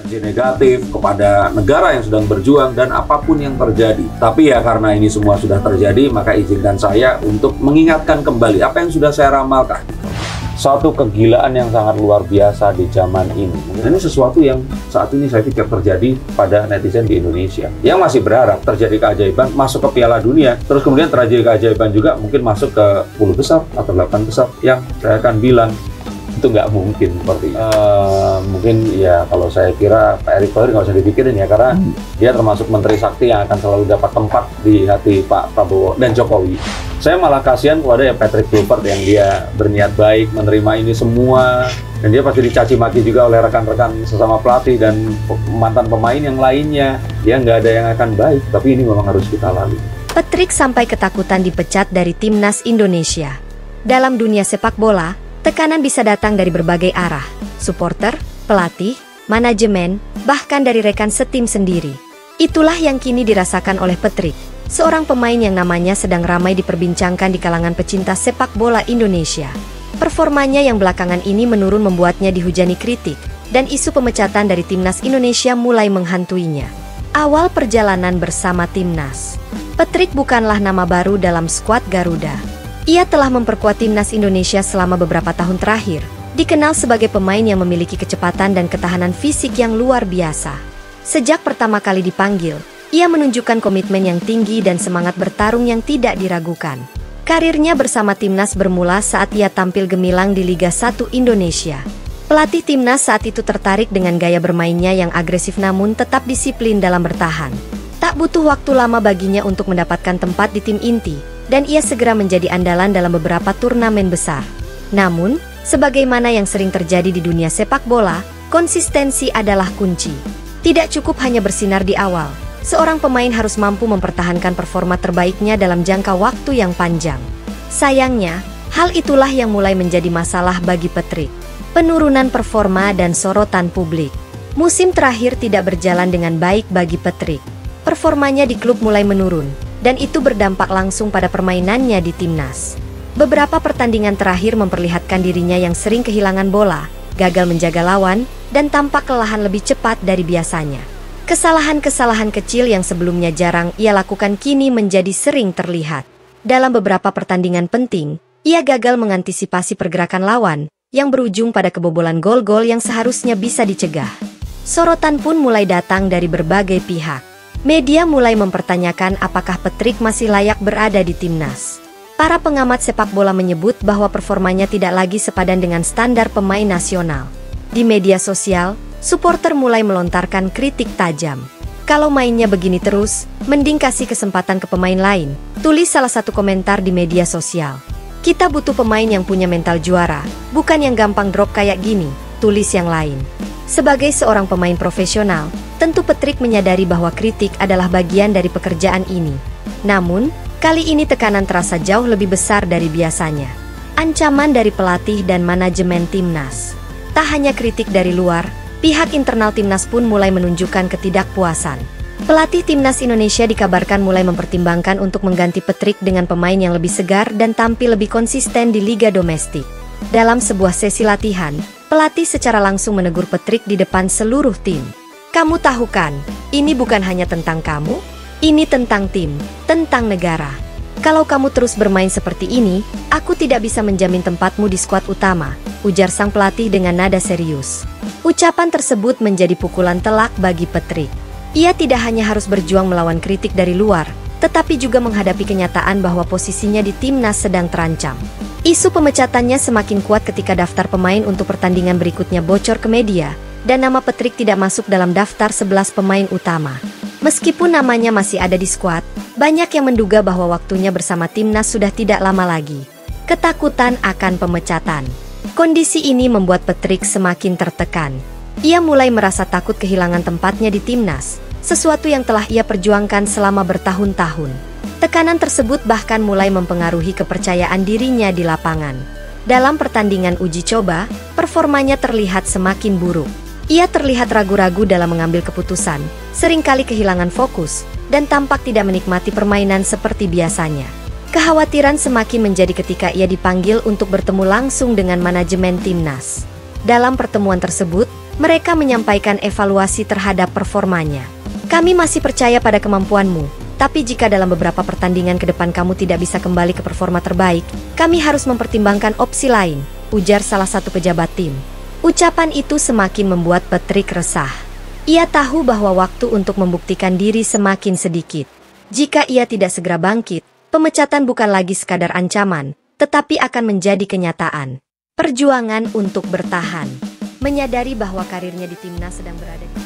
negatif kepada negara yang sedang berjuang dan apapun yang terjadi. Tapi ya karena ini semua sudah terjadi, maka izinkan saya untuk mengingatkan kembali apa yang sudah saya ramalkan. Suatu kegilaan yang sangat luar biasa di zaman ini. Ini sesuatu yang saat ini saya pikir terjadi pada netizen di Indonesia yang masih berharap terjadi keajaiban masuk ke Piala Dunia, terus kemudian terjadi keajaiban juga mungkin masuk ke 10 besar atau 8 besar, yang saya akan bilang itu nggak mungkin seperti itu. Mungkin ya kalau saya kira Pak Erick Thohir nggak usah dipikirin ya, karena dia termasuk menteri sakti yang akan selalu dapat tempat di hati Pak Prabowo dan Jokowi. Saya malah kasihan kepada ya Patrick Kluivert yang dia berniat baik menerima ini semua, dan dia pasti dicaci maki juga oleh rekan-rekan sesama pelatih dan mantan pemain yang lainnya. Ya nggak ada yang akan baik, tapi ini memang harus kita lalui. Patrick sampai ketakutan dipecat dari timnas Indonesia. Dalam dunia sepak bola, tekanan bisa datang dari berbagai arah, supporter, pelatih, manajemen, bahkan dari rekan setim sendiri. Itulah yang kini dirasakan oleh Patrick, seorang pemain yang namanya sedang ramai diperbincangkan di kalangan pecinta sepak bola Indonesia. Performanya yang belakangan ini menurun membuatnya dihujani kritik, dan isu pemecatan dari timnas Indonesia mulai menghantuinya. Awal perjalanan bersama timnas, Patrick bukanlah nama baru dalam skuad Garuda. Ia telah memperkuat timnas Indonesia selama beberapa tahun terakhir, dikenal sebagai pemain yang memiliki kecepatan dan ketahanan fisik yang luar biasa. Sejak pertama kali dipanggil, ia menunjukkan komitmen yang tinggi dan semangat bertarung yang tidak diragukan. Karirnya bersama timnas bermula saat ia tampil gemilang di Liga 1 Indonesia. Pelatih timnas saat itu tertarik dengan gaya bermainnya yang agresif namun tetap disiplin dalam bertahan. Tak butuh waktu lama baginya untuk mendapatkan tempat di tim inti, dan ia segera menjadi andalan dalam beberapa turnamen besar. Namun, sebagaimana yang sering terjadi di dunia sepak bola, konsistensi adalah kunci. Tidak cukup hanya bersinar di awal, seorang pemain harus mampu mempertahankan performa terbaiknya dalam jangka waktu yang panjang. Sayangnya, hal itulah yang mulai menjadi masalah bagi Patrick. Penurunan performa dan sorotan publik. Musim terakhir tidak berjalan dengan baik bagi Patrick. Performanya di klub mulai menurun, dan itu berdampak langsung pada permainannya di timnas. Beberapa pertandingan terakhir memperlihatkan dirinya yang sering kehilangan bola, gagal menjaga lawan, dan tampak kelelahan lebih cepat dari biasanya. Kesalahan-kesalahan kecil yang sebelumnya jarang ia lakukan kini menjadi sering terlihat. Dalam beberapa pertandingan penting, ia gagal mengantisipasi pergerakan lawan, yang berujung pada kebobolan gol-gol yang seharusnya bisa dicegah. Sorotan pun mulai datang dari berbagai pihak. Media mulai mempertanyakan apakah Patrick masih layak berada di timnas. Para pengamat sepak bola menyebut bahwa performanya tidak lagi sepadan dengan standar pemain nasional. Di media sosial, supporter mulai melontarkan kritik tajam. Kalau mainnya begini terus, mending kasih kesempatan ke pemain lain, tulis salah satu komentar di media sosial. Kita butuh pemain yang punya mental juara, bukan yang gampang drop kayak gini, tulis yang lain. Sebagai seorang pemain profesional, tentu Patrick menyadari bahwa kritik adalah bagian dari pekerjaan ini. Namun, kali ini tekanan terasa jauh lebih besar dari biasanya. Ancaman dari pelatih dan manajemen timnas. Tak hanya kritik dari luar, pihak internal timnas pun mulai menunjukkan ketidakpuasan. Pelatih timnas Indonesia dikabarkan mulai mempertimbangkan untuk mengganti Patrick dengan pemain yang lebih segar dan tampil lebih konsisten di liga domestik. Dalam sebuah sesi latihan, pelatih secara langsung menegur Patrick di depan seluruh tim. Kamu tahu kan, ini bukan hanya tentang kamu, ini tentang tim, tentang negara. Kalau kamu terus bermain seperti ini, aku tidak bisa menjamin tempatmu di skuad utama, ujar sang pelatih dengan nada serius. Ucapan tersebut menjadi pukulan telak bagi Patrick. Ia tidak hanya harus berjuang melawan kritik dari luar, tetapi juga menghadapi kenyataan bahwa posisinya di timnas sedang terancam. Isu pemecatannya semakin kuat ketika daftar pemain untuk pertandingan berikutnya bocor ke media, dan nama Patrick tidak masuk dalam daftar 11 pemain utama. Meskipun namanya masih ada di skuad, banyak yang menduga bahwa waktunya bersama timnas sudah tidak lama lagi. Ketakutan akan pemecatan. Kondisi ini membuat Patrick semakin tertekan. Ia mulai merasa takut kehilangan tempatnya di timnas, sesuatu yang telah ia perjuangkan selama bertahun-tahun. Tekanan tersebut bahkan mulai mempengaruhi kepercayaan dirinya di lapangan. Dalam pertandingan uji coba, performanya terlihat semakin buruk. Ia terlihat ragu-ragu dalam mengambil keputusan, seringkali kehilangan fokus, dan tampak tidak menikmati permainan seperti biasanya. Kekhawatiran semakin menjadi ketika ia dipanggil untuk bertemu langsung dengan manajemen timnas. Dalam pertemuan tersebut, Mereka menyampaikan evaluasi terhadap performanya. Kami masih percaya pada kemampuanmu, tapi jika dalam beberapa pertandingan ke depan kamu tidak bisa kembali ke performa terbaik, kami harus mempertimbangkan opsi lain, ujar salah satu pejabat tim. Ucapan itu semakin membuat Patrick resah. Ia tahu bahwa waktu untuk membuktikan diri semakin sedikit. Jika ia tidak segera bangkit, pemecatan bukan lagi sekadar ancaman, tetapi akan menjadi kenyataan. Perjuangan untuk bertahan. Menyadari bahwa karirnya di timnas sedang berada di